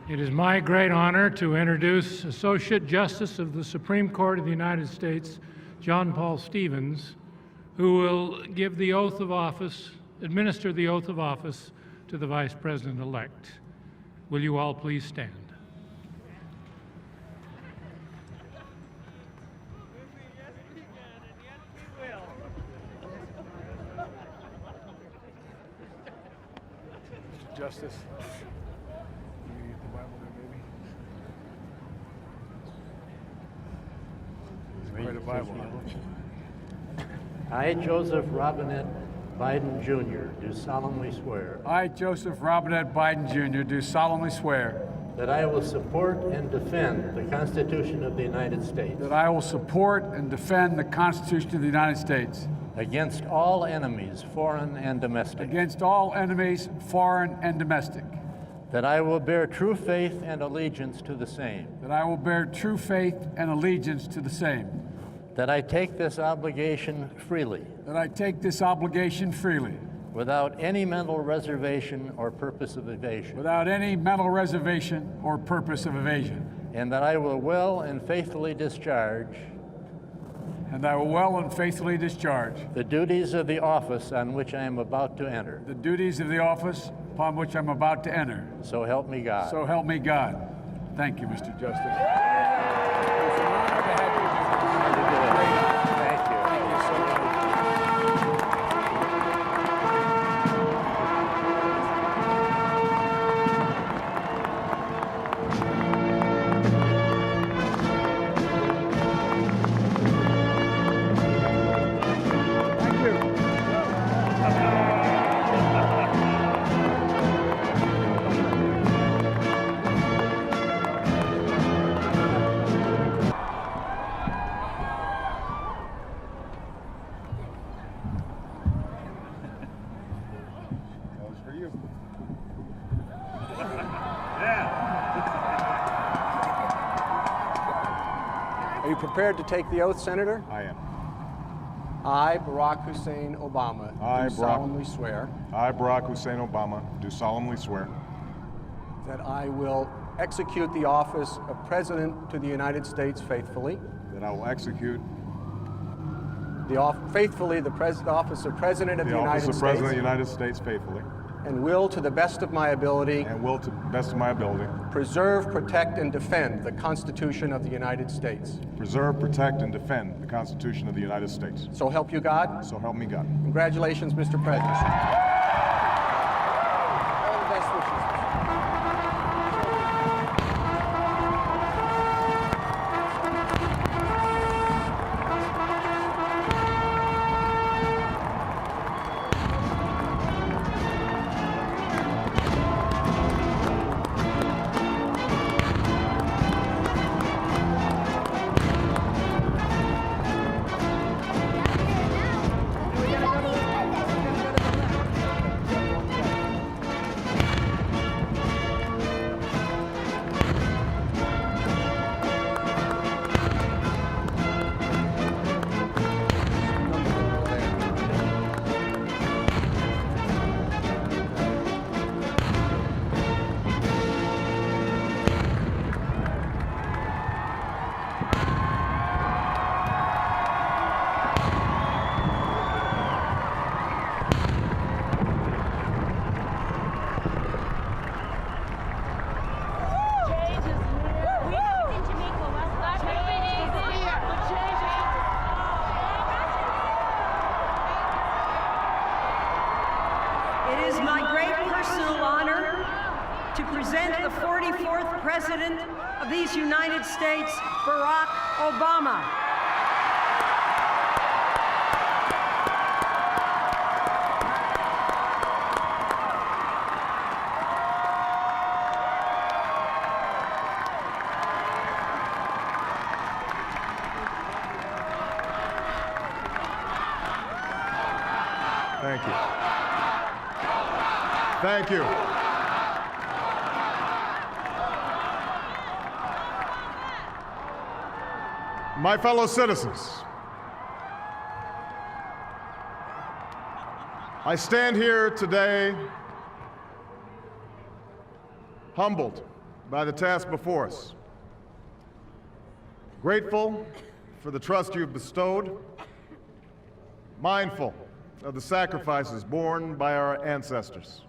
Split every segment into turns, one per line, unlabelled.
It is my great honor to introduce Associate Justice of the Supreme Court of the United States, John Paul Stevens, who will give the oath of office, administer the oath of office to the Vice President-elect. Will you all please stand?
Mr. Justice. You get the Bible there, baby? Read the Bible.
I, Joseph Robinette Biden Jr., do solemnly swear
I, Joseph Robinette Biden Jr., do solemnly swear
that I will support and defend the Constitution of the United States
that I will support and defend the Constitution of the United States
against all enemies, foreign and domestic,
against all enemies, foreign and domestic,
that I will bear true faith and allegiance to the same,
that I will bear true faith and allegiance to the same,
that I take this obligation freely,
that I take this obligation freely,
without any mental reservation or purpose of evasion,
without any mental reservation or purpose of evasion,
and that I will well and faithfully discharge
and I will well and faithfully discharge
the duties of the office on which I am about to enter.
the duties of the office upon which I'm about to enter.
So help me God.
So help me God. Thank you, Mr. Justice. It's an honor to have you here.
Thank you.
Thank you so much. Thank you. That was for you.
Are you prepared to take the oath, Senator?
I am.
I, Barack Hussein Obama,
I,
do
Barack-
solemnly swear
I, Barack Hussein Obama, do solemnly swear
that I will execute the office of President to the United States faithfully,
that I will execute
the office of President of the
the office
United
of President of the
States,
United States faithfully,
and will, to the best of my ability,
and will, to the best of my ability,
preserve, protect, and defend the Constitution of the United States.
preserve, protect, and defend the Constitution of the United States.
So help you God.
So help me God.
Congratulations, Mr. President. All the best wishes.
It is my great personal honor to present the 44th President of these United States, Barack Obama.
Thank you. Thank you. My fellow citizens, I stand here today humbled by the task before us. Grateful for the trust you've bestowed, mindful of the sacrifices borne by our ancestors.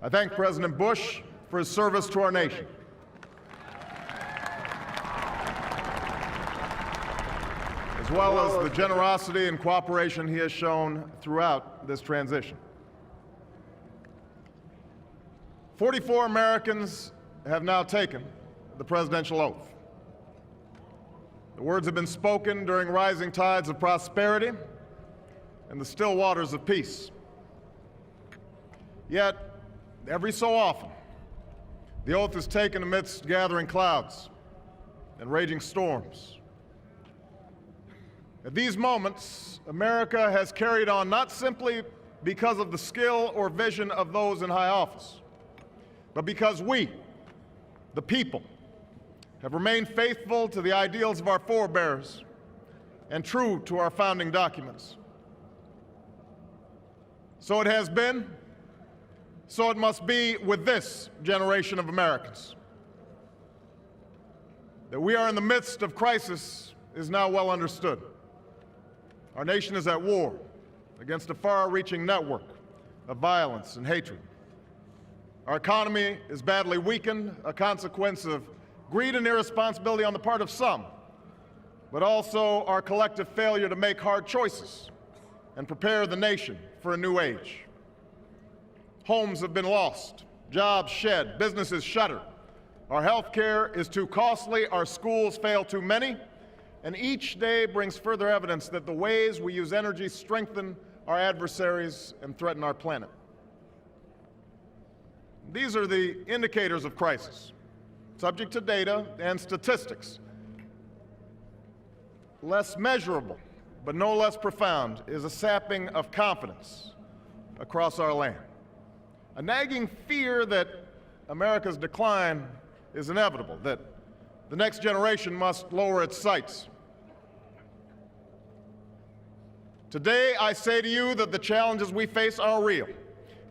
I thank President Bush for his service to our nation. As well as the generosity and cooperation he has shown throughout this transition. 44 Americans have now taken the presidential oath. The words have been spoken during rising tides of prosperity and the still waters of peace. Yet, every so often, the oath is taken amidst gathering clouds and raging storms. At these moments, America has carried on not simply because of the skill or vision of those in high office, but because we, the people, have remained faithful to the ideals of our forebears and true to our founding documents. So it has been, so it must be with this generation of Americans. That we are in the midst of crisis is now well understood. Our nation is at war against a far-reaching network of violence and hatred. Our economy is badly weakened, a consequence of greed and irresponsibility on the part of some, but also our collective failure to make hard choices and prepare the nation for a new age. Homes have been lost, jobs shed, businesses shuttered. Our health care is too costly, our schools fail too many, and each day brings further evidence that the ways we use energy strengthen our adversaries and threaten our planet. These are the indicators of crisis, subject to data and statistics. Less measurable, but no less profound, is a sapping of confidence across our land. A nagging fear that America's decline is inevitable, that the next generation must lower its sights. Today, I say to you that the challenges we face are real.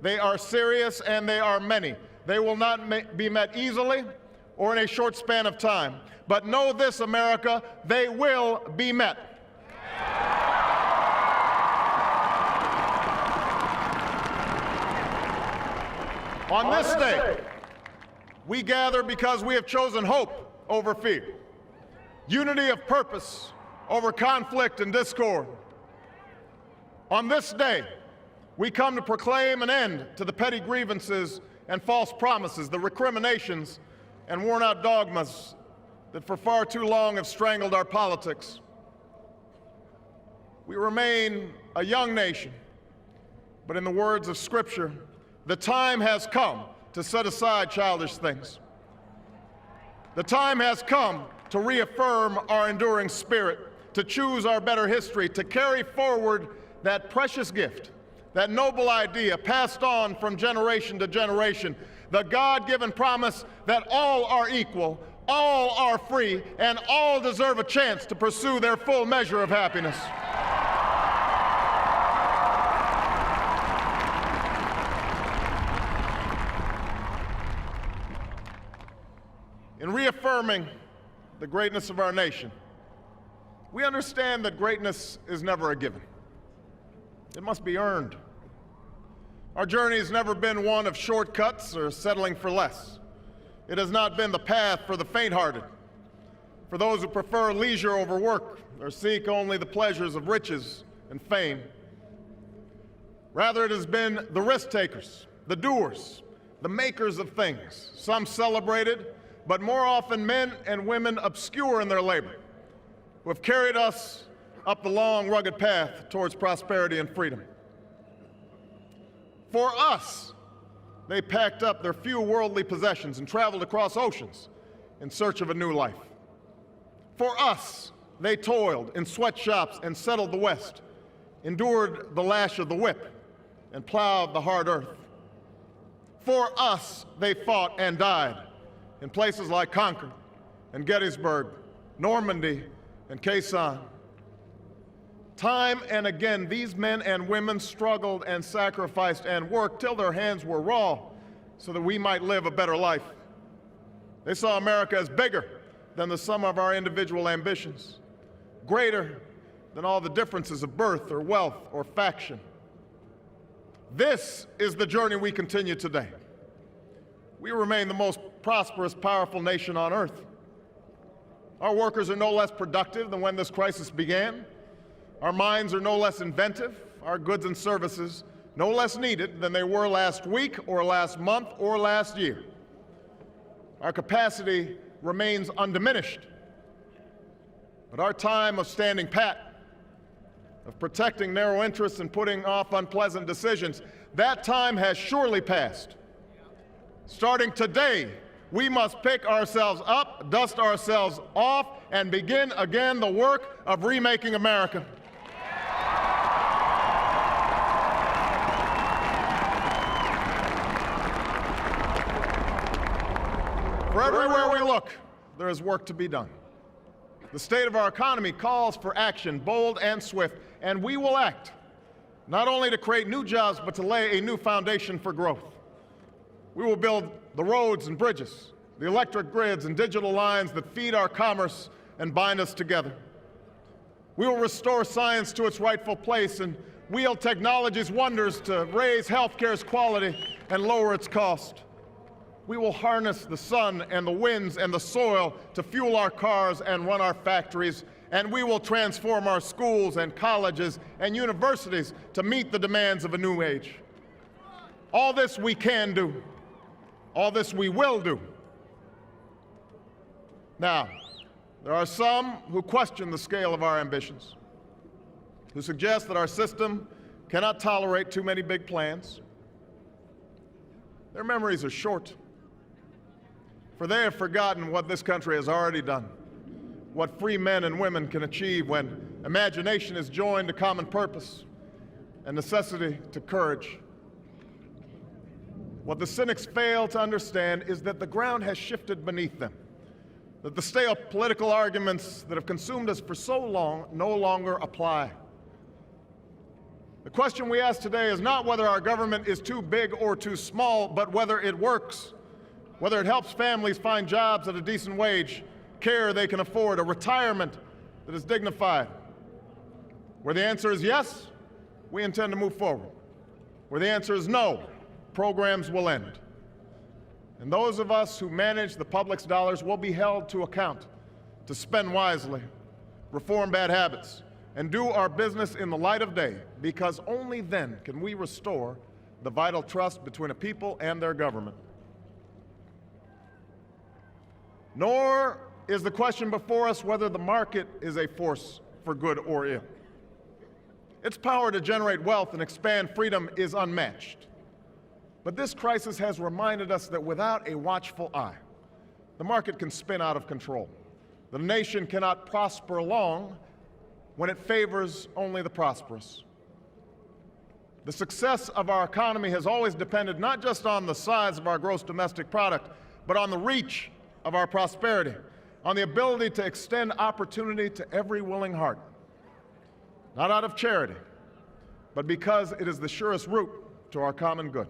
They are serious and they are many. They will not be met easily or in a short span of time. But know this, America, they will be met. On this day, we gather because we have chosen hope over fear, unity of purpose over conflict and discord. On this day, we come to proclaim an end to the petty grievances and false promises, the recriminations and worn-out dogmas that for far too long have strangled our politics. We remain a young nation, but in the words of Scripture, the time has come to set aside childish things. The time has come to reaffirm our enduring spirit, to choose our better history, to carry forward that precious gift, that noble idea passed on from generation to generation, the God-given promise that all are equal, all are free, and all deserve a chance to pursue their full measure of happiness. In reaffirming the greatness of our nation, we understand that greatness is never a given. It must be earned. Our journey has never been one of shortcuts or settling for less. It has not been the path for the faint-hearted, for those who prefer leisure over work or seek only the pleasures of riches and fame. Rather, it has been the risk-takers, the doers, the makers of things, some celebrated, but more often men and women obscure in their labor, who have carried us up the long, rugged path towards prosperity and freedom. For us, they packed up their few worldly possessions and traveled across oceans in search of a new life. For us, they toiled in sweatshops and settled the West, endured the lash of the whip, and plowed the hard earth. For us, they fought and died in places like Concord and Gettysburg, Normandy, and Khe Sanh. Time and again, these men and women struggled and sacrificed and worked till their hands were raw so that we might live a better life. They saw America as bigger than the sum of our individual ambitions, greater than all the differences of birth or wealth or faction. This is the journey we continue today. We remain the most prosperous, powerful nation on earth. Our workers are no less productive than when this crisis began. Our minds are no less inventive. Our goods and services no less needed than they were last week or last month or last year. Our capacity remains undiminished. But our time of standing pat, of protecting narrow interests and putting off unpleasant decisions, that time has surely passed. Starting today, we must pick ourselves up, dust ourselves off, and begin again the work of remaking America. For everywhere we look, there is work to be done. The state of our economy calls for action, bold and swift, and we will act, not only to create new jobs, but to lay a new foundation for growth. We will build the roads and bridges, the electric grids and digital lines that feed our commerce and bind us together. We will restore science to its rightful place and wield technology's wonders to raise healthcare's quality and lower its cost. We will harness the sun and the winds and the soil to fuel our cars and run our factories, and we will transform our schools and colleges and universities to meet the demands of a new age. All this we can do. All this we will do. Now, there are some who question the scale of our ambitions, who suggest that our system cannot tolerate too many big plans. Their memories are short, for they have forgotten what this country has already done, what free men and women can achieve when imagination is joined to common purpose and necessity to courage. What the cynics fail to understand is that the ground has shifted beneath them, that the stale political arguments that have consumed us for so long no longer apply. The question we ask today is not whether our government is too big or too small, but whether it works, whether it helps families find jobs at a decent wage, care they can afford, a retirement that is dignified. Where the answer is yes, we intend to move forward. Where the answer is no, programs will end. And those of us who manage the public's dollars will be held to account to spend wisely, reform bad habits, and do our business in the light of day, because only then can we restore the vital trust between a people and their government. Nor is the question before us whether the market is a force for good or ill. Its power to generate wealth and expand freedom is unmatched. But this crisis has reminded us that without a watchful eye, the market can spin out of control. The nation cannot prosper long when it favors only the prosperous. The success of our economy has always depended not just on the size of our gross domestic product, but on the reach of our prosperity, on the ability to extend opportunity to every willing heart, not out of charity, but because it is the surest route to our common good.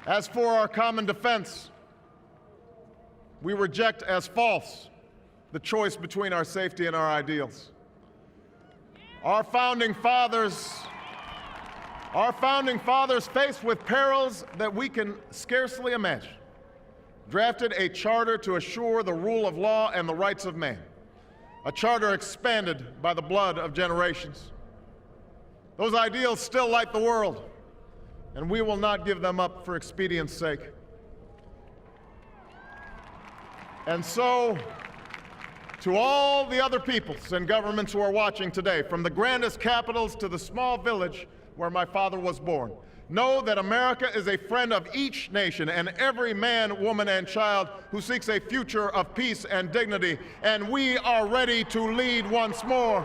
As for our common defense, we reject as false the choice between our safety and our ideals. Our founding fathers, faced with perils that we can scarcely imagine, drafted a charter to assure the rule of law and the rights of man, a charter expanded by the blood of generations. Those ideals still light the world, and we will not give them up for expedience sake. And so, to all the other peoples and governments who are watching today, from the grandest capitals to the small village where my father was born, know that America is a friend of each nation and every man, woman, and child who seeks a future of peace and dignity, and we are ready to lead once more.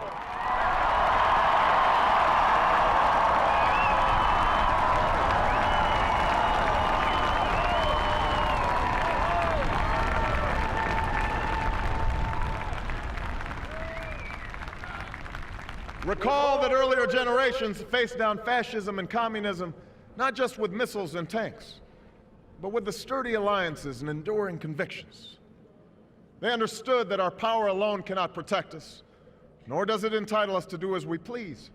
Recall that earlier generations faced down fascism and communism not just with missiles and tanks, but with the sturdy alliances and enduring convictions. They understood that our power alone cannot protect us, nor does it entitle us to do as we please.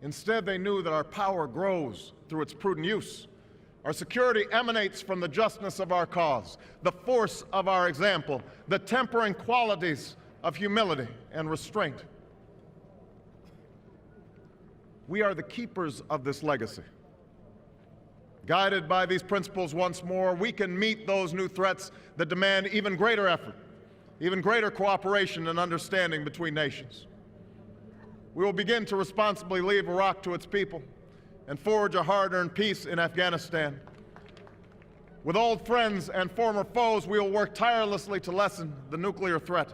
Instead, they knew that our power grows through its prudent use. Our security emanates from the justness of our cause, the force of our example, the tempering qualities of humility and restraint. We are the keepers of this legacy. Guided by these principles once more, we can meet those new threats that demand even greater effort, even greater cooperation and understanding between nations. We will begin to responsibly leave Iraq to its people and forge a hard-earned peace in Afghanistan. With old friends and former foes, we will work tirelessly to lessen the nuclear threat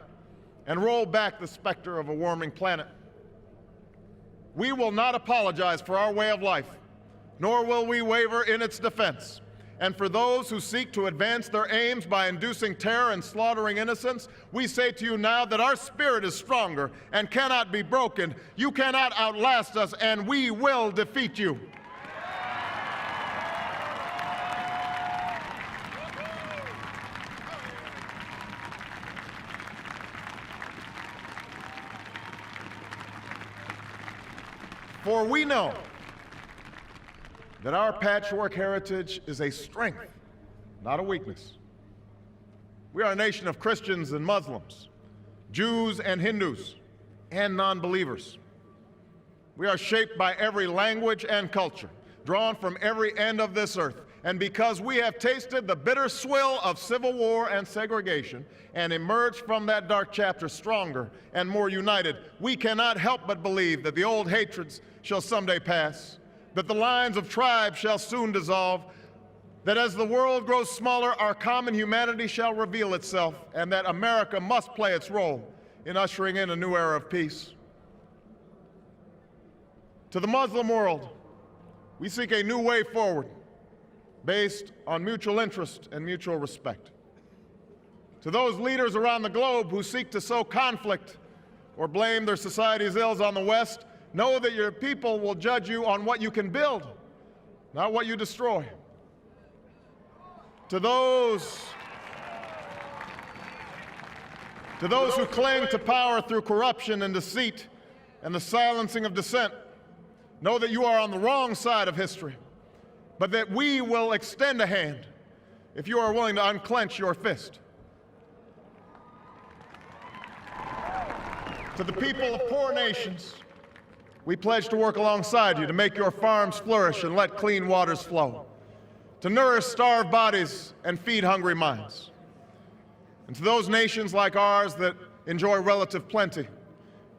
and roll back the specter of a warming planet. We will not apologize for our way of life, nor will we waver in its defense. And for those who seek to advance their aims by inducing terror and slaughtering innocents, we say to you now that our spirit is stronger and cannot be broken. You cannot outlast us, and we will defeat you. For we know that our patchwork heritage is a strength, not a weakness. We are a nation of Christians and Muslims, Jews and Hindus, and non-believers. We are shaped by every language and culture, drawn from every end of this earth. And because we have tasted the bitter swill of civil war and segregation and emerged from that dark chapter stronger and more united, we cannot help but believe that the old hatreds shall someday pass, that the lines of tribes shall soon dissolve, that as the world grows smaller, our common humanity shall reveal itself, and that America must play its role in ushering in a new era of peace. To the Muslim world, we seek a new way forward based on mutual interest and mutual respect. To those leaders around the globe who seek to sow conflict or blame their society's ills on the West, know that your people will judge you on what you can build, not what you destroy. To those who cling to power through corruption and deceit and the silencing of dissent, know that you are on the wrong side of history, but that we will extend a hand if you are willing to unclench your fist. To the people of poor nations, we pledge to work alongside you to make your farms flourish and let clean waters flow, to nourish starved bodies and feed hungry minds. And to those nations like ours that enjoy relative plenty,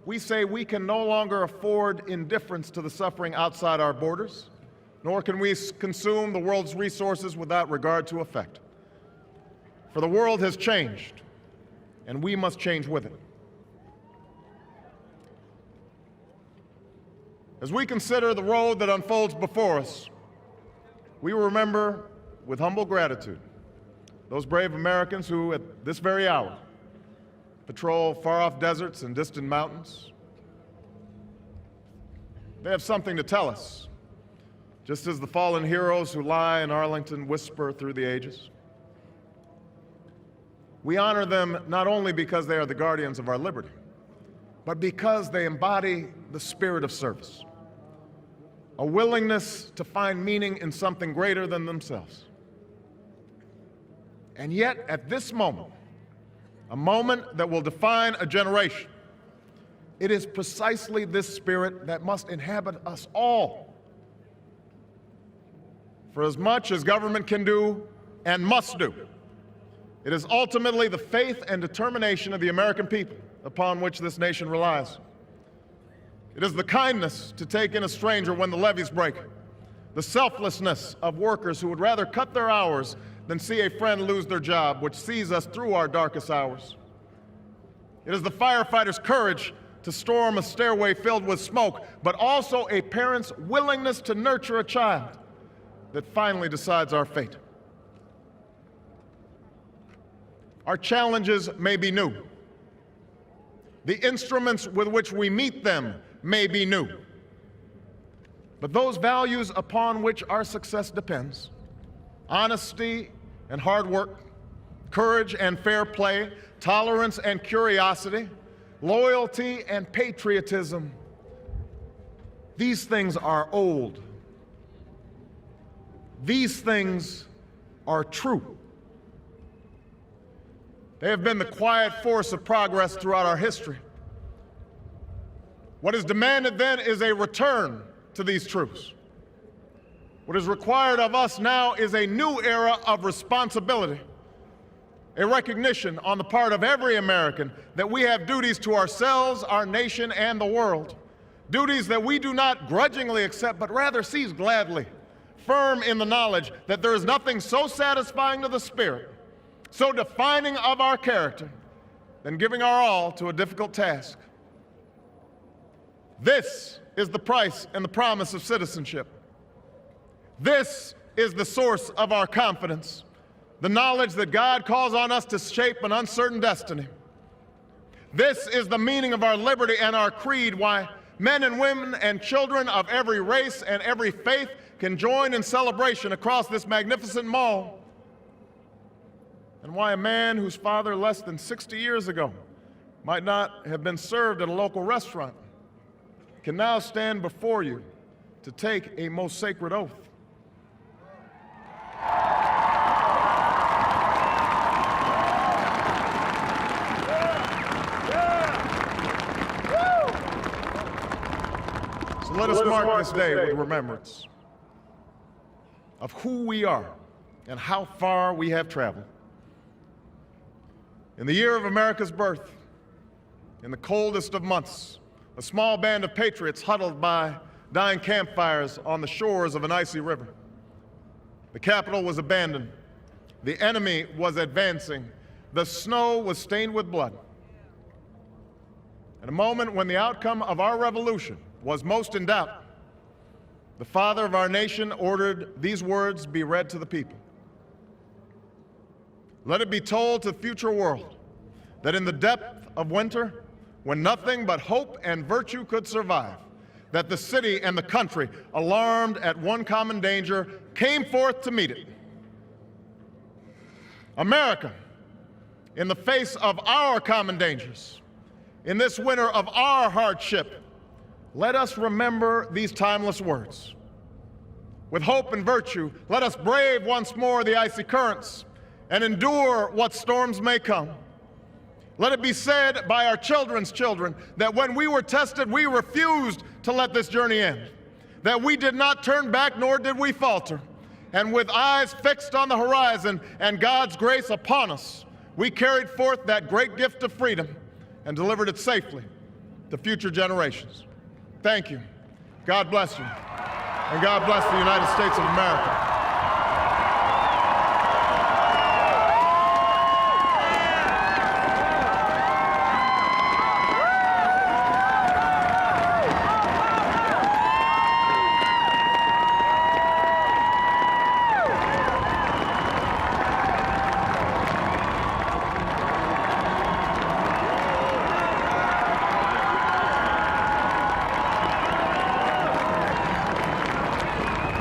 we say we can no longer afford indifference to the suffering outside our borders, nor can we consume the world's resources without regard to effect. For the world has changed, and we must change with it. As we consider the road that unfolds before us, we remember with humble gratitude those brave Americans who, at this very hour, patrol far-off deserts and distant mountains. They have something to tell us, just as the fallen heroes who lie in Arlington whisper through the ages. We honor them not only because they are the guardians of our liberty, but because they embody the spirit of service, a willingness to find meaning in something greater than themselves. And yet, at this moment, a moment that will define a generation, it is precisely this spirit that must inhabit us all. For as much as government can do and must do, it is ultimately the faith and determination of the American people upon which this nation relies. It is the kindness to take in a stranger when the levees break, the selflessness of workers who would rather cut their hours than see a friend lose their job, which sees us through our darkest hours. It is the firefighter's courage to storm a stairway filled with smoke, but also a parent's willingness to nurture a child that finally decides our fate. Our challenges may be new. The instruments with which we meet them may be new. But those values upon which our success depends, honesty and hard work, courage and fair play, tolerance and curiosity, loyalty and patriotism, these things are old. These things are true. They have been the quiet force of progress throughout our history. What is demanded then is a return to these truths. What is required of us now is a new era of responsibility, a recognition on the part of every American that we have duties to ourselves, our nation, and the world. Duties that we do not grudgingly accept, but rather seize gladly, firm in the knowledge that there is nothing so satisfying to the spirit, so defining of our character, than giving our all to a difficult task. This is the price and the promise of citizenship. This is the source of our confidence, the knowledge that God calls on us to shape an uncertain destiny. This is the meaning of our liberty and our creed, why men and women and children of every race and every faith can join in celebration across this magnificent mall, and why a man whose father less than 60 years ago might not have been served at a local restaurant can now stand before you to take a most sacred oath. So let us mark this day with remembrance of who we are and how far we have traveled. In the year of America's birth, in the coldest of months, a small band of patriots huddled by dying campfires on the shores of an icy river. The capital was abandoned. The enemy was advancing. The snow was stained with blood. At a moment when the outcome of our revolution was most in doubt, the father of our nation ordered these words be read to the people. Let it be told to the future world that in the depth of winter, when nothing but hope and virtue could survive, that the city and the country, alarmed at one common danger, came forth to meet it. America, in the face of our common dangers, in this winter of our hardship, let us remember these timeless words. With hope and virtue, let us brave once more the icy currents and endure what storms may come. Let it be said by our children's children that when we were tested, we refused to let this journey end, that we did not turn back nor did we falter. And with eyes fixed on the horizon and God's grace upon us, we carried forth that great gift of freedom and delivered it safely to future generations. Thank you. God bless you. And God bless the United States of America.